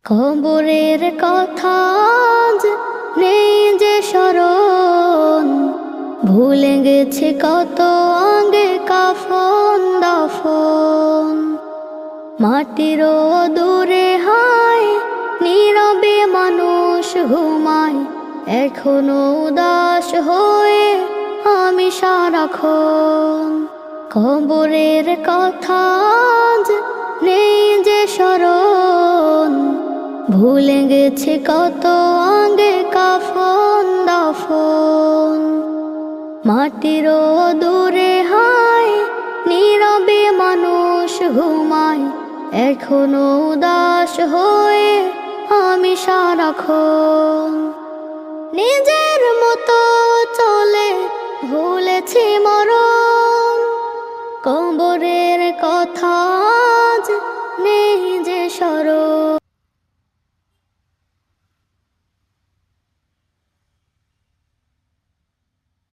কবরের কথা আজ নেই যে স্মরণ, ভুলে গেছে কত আগে কাফন দাফন। মাটিরও দূরে হায় নীরবে মানুষ ঘুমায়, এখনো উদাস হয়ে আমি সারাক্ষণ। কবরের কথা আজ নেই যে স্মরণ, ভুলে গেছে কত আগে কাফন দাফন। মাটিরও দূরে হায় নীরবে মানুষ ঘুমায়, এখনো উদাস হয়ে আমি সারাক্ষণ। নিজের মতো চলে ভুলেছি মরণ, কবরের কথা আজ নেই যে স্মরণ।